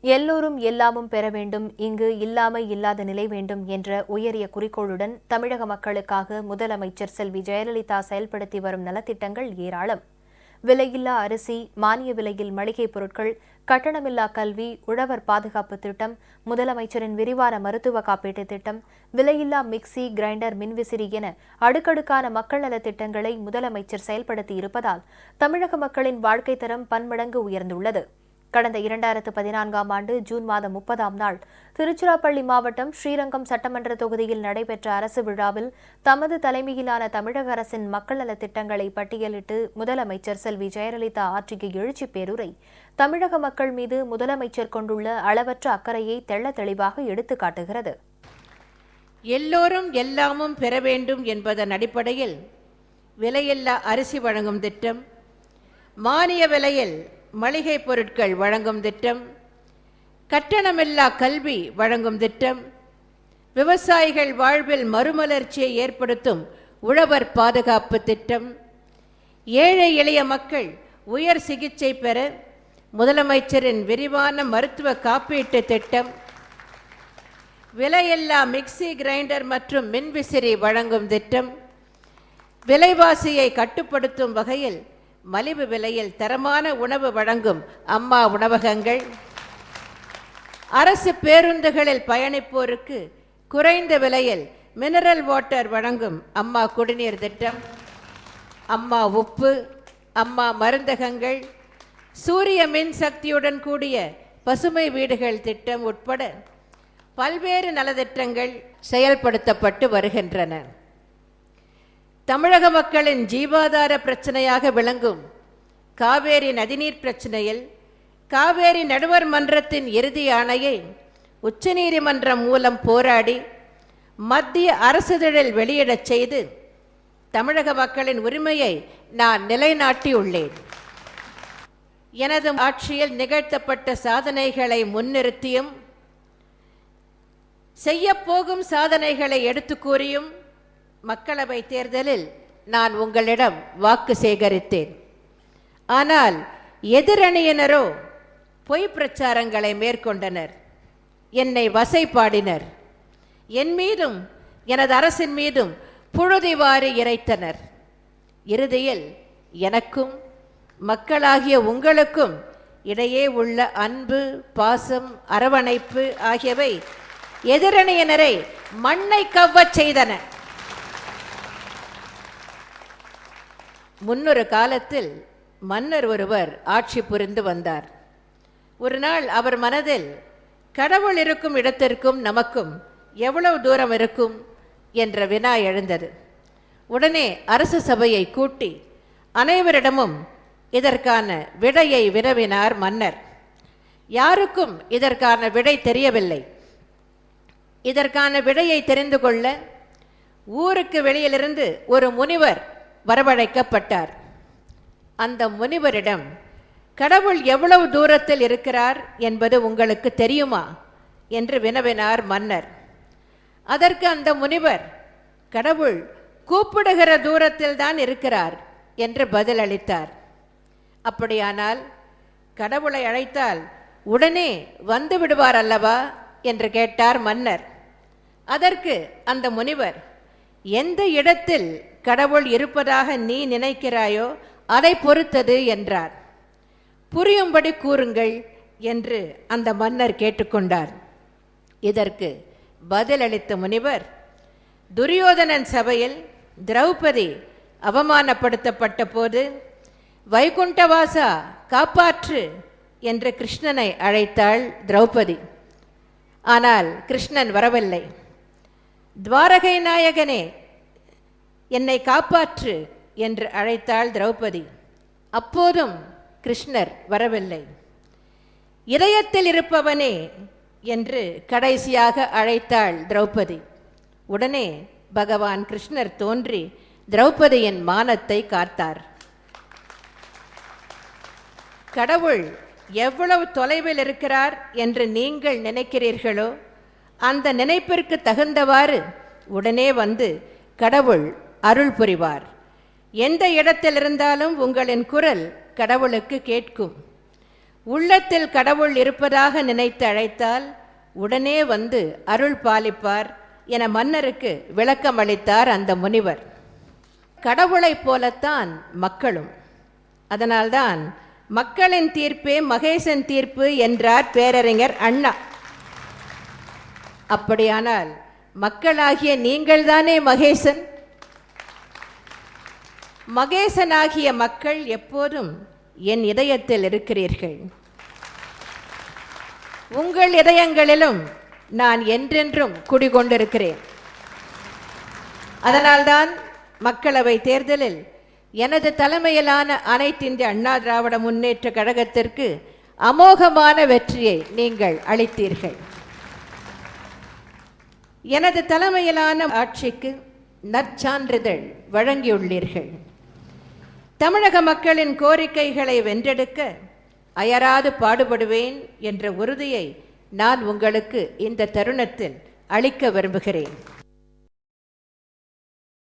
எல்லோரும் எல்லாமும் பெற வேண்டும், இங்கு இல்லாமை இல்லாத நிலை வேண்டும் என்ற உயரிய குறிக்கோளுடன் தமிழக மக்களுக்காக முதலமைச்சர் செல்வி ஜெயலலிதா செயல்படுத்தி வரும் நலத்திட்டங்கள் ஏராளம். விலையில்லா அரிசி, மானிய விலையில் மளிகைப் பொருட்கள், கட்டணமில்லா கல்வி, உழவர் பாதுகாப்பு திட்டம், முதலமைச்சரின் விரிவான மருத்துவ காப்பீட்டு திட்டம், விலையில்லா மிக்சி, கிரைண்டர், மின்விசிறி என அடுக்கடுக்கான மக்கள் நலத் திட்டங்களை முதலமைச்சர் செயல்படுத்தி இருப்பதால் தமிழக மக்களின் வாழ்க்கை தரம் பன்மடங்கு உயர்ந்துள்ளது. கடந்த 2014ஆம் ஆண்டு ஜூன் மாதம் 30ஆம் நாள் திருச்சிராப்பள்ளி மாவட்டம் ஸ்ரீரங்கம் சட்டமன்ற தொகுதியில் நடைபெற்ற அரசு விழாவில் தமது தலைமையிலான தமிழக அரசின் மக்கள் நலத் திட்டங்களை பட்டியலிட்டு முதலமைச்சர் செல்வி ஜெயலலிதா ஆற்றிய எழுச்சி பேருரை தமிழக மக்கள் மீது முதலமைச்சர் கொண்டுள்ள அளவற்ற அக்கறையை தெள்ளத் தெளிவாக எடுத்துக்காட்டுகிறது. எல்லோரும் எல்லாமும் பெற வேண்டும் என்பதன் அடிப்படையில் விலையில்லா அரிசி வழங்கும் திட்டம், மானிய விலையில் மளிகை பொருட்கள் வழங்கும் திட்டம், கட்டணமில்லா கல்வி வழங்கும் திட்டம், விவசாயிகள் வாழ்வில் மறுமலர்ச்சியை ஏற்படுத்தும் உழவர் பாதுகாப்பு திட்டம், ஏழை எளிய மக்கள் உயர் சிகிச்சை பெற முதலமைச்சரின் விரிவான மருத்துவ காப்பீட்டு திட்டம், விலையில்லா மிக்சி, கிரைண்டர் மற்றும் மின்விசிறி வழங்கும் திட்டம், விலைவாசியை கட்டுப்படுத்தும் வகையில் மலிவு விலையில் தரமான உணவு வழங்கும் அம்மா உணவகங்கள், அரசு பேருந்துகளில் பயணிப்போருக்கு குறைந்த விலையில் மினரல் வாட்டர் வழங்கும் அம்மா குடிநீர் திட்டம், அம்மா உப்பு, அம்மா மருந்தகங்கள், சூரிய மின் சக்தியுடன் கூடிய பசுமை வீடுகள் திட்டம் உட்பட பல்வேறு நலத்திட்டங்கள் செயல்படுத்தப்பட்டு வருகின்றன. தமிழக மக்களின் ஜீவாதார பிரச்சனையாக விளங்கும் காவேரி நதிநீர் பிரச்சனையில் காவேரி நடுவர் மன்றத்தின் இறுதி ஆணையை உச்சநீதிமன்றம் மூலம் போராடி மத்திய அரசிதழில் வெளியிடச் செய்து தமிழக மக்களின் உரிமையை நான் நிலைநாட்டியுள்ளேன். எனது ஆட்சியில் நிகழ்த்தப்பட்ட சாதனைகளை முன்னிறுத்தியும் செய்யப்போகும் சாதனைகளை எடுத்து கூறியும் மக்களவை தேர்தலில் நான் உங்களிடம் வாக்கு சேகரித்தேன். ஆனால் எதிரணியினரோ பொய் பிரச்சாரங்களை மேற்கொண்டனர், என்னை வசைபாடினர், என் மீதும் எனது அரசின் மீதும் புழுதி வாரி இறைத்தனர். இறுதியில் எனக்கும் மக்களாகிய உங்களுக்கும் இடையே உள்ள அன்பு, பாசம், அரவணைப்பு ஆகியவை எதிரணியினரை மண்ணை கவ்வச் செய்தன. முன்னொரு காலத்தில் மன்னர் ஒருவர் ஆட்சி புரிந்து வந்தார். ஒரு நாள் அவர் மனதில் கடவுள் இருக்கும் இடத்திற்கும் நமக்கும் எவ்வளவு தூரம் இருக்கும் என்ற வினா எழுந்தது. உடனே அரசு சபையை கூட்டி அனைவரிடமும் இதற்கான விடையை வினவினார் மன்னர். யாருக்கும் இதற்கான விடை தெரியவில்லை. இதற்கான விடையை தெரிந்து கொள்ள ஊருக்கு வெளியிலிருந்து ஒரு முனிவர் வரவழைக்கப்பட்டார். அந்த முனிவரிடம் கடவுள் எவ்வளவு தூரத்தில் இருக்கிறார் என்பது உங்களுக்கு தெரியுமா என்று வினவினார் மன்னர். அதற்கு அந்த முனிவர் கடவுள் கூப்பிடுகிற தூரத்தில் தான் இருக்கிறார் என்று பதிலளித்தார். அப்படியானால் கடவுளை அழைத்தால் உடனே வந்து விடுவார் அல்லவா என்று கேட்டார் மன்னர். அதற்கு அந்த முனிவர், எந்த இடத்தில் கடவுள் இருப்பதாக நீ நினைக்கிறாயோ அதை பொறுத்தது என்றார். புரியும்படி கூறுங்கள் என்று அந்த மன்னர் கேட்டுக்கொண்டார். இதற்கு பதிலளித்த முனிவர், துரியோதனன் சபையில் திரௌபதி அவமானப்படுத்தப்பட்ட போது வைகுண்டவாசா காப்பாற்று என்று கிருஷ்ணனை அழைத்தாள் திரௌபதி. ஆனால் கிருஷ்ணன் வரவில்லை. துவாரகை நாயகனே என்னை காப்பாற்று என்று அழைத்தாள் திரௌபதி. அப்போதும் கிருஷ்ணர் வரவில்லை. இதயத்தில் இருப்பவனே என்று கடைசியாக அழைத்தாள் திரௌபதி. உடனே பகவான் கிருஷ்ணர் தோன்றி திரௌபதியின் மானத்தை காத்தார். கடவுள் எவ்வளவு தொலைவில் இருக்கிறார் என்று நீங்கள் நினைக்கிறீர்களோ அந்த நினைப்பிற்கு தகுந்தவாறு உடனே வந்து கடவுள் அருள் புரிவார். எந்த இடத்தில் இருந்தாலும் உங்களின் குரல் கடவுளுக்கு கேட்கும். உள்ளத்தில் கடவுள் இருப்பதாக நினைத்து அழைத்தால் உடனே வந்து அருள் பாலிப்பார் என மன்னருக்கு விளக்கம் அளித்தார் அந்த முனிவர். கடவுளைப் போலத்தான் மக்களும். அதனால்தான் மக்களின் தீர்ப்பே மகேசன் தீர்ப்பு என்றார் பேரறிஞர் அண்ணா. அப்படியானால் மக்களாகிய நீங்கள்தானே மகேசன்? மகேசனாகிய மக்கள் எப்போதும் என் இதயத்தில் இருக்கிறீர்கள். உங்கள் இதயங்களிலும் நான் என்றென்றும் குடிகொண்டிருக்கிறேன். அதனால்தான் மக்களவை தேர்தலில் எனது தலைமையிலான அனைத்திந்திய அண்ணா திராவிட முன்னேற்ற கழகத்திற்கு அமோகமான வெற்றியை நீங்கள் அளித்தீர்கள். எனது தலைமையிலான ஆட்சிக்கு நற்சான்றிதழ் வழங்கியுள்ளீர்கள். தமிழக மக்களின் கோரிக்கைகளை வென்றெடுக்க அயராது பாடுபடுவேன் என்ற உறுதியை நான் உங்களுக்கு இந்த தருணத்தில் அளிக்க விரும்புகிறேன்.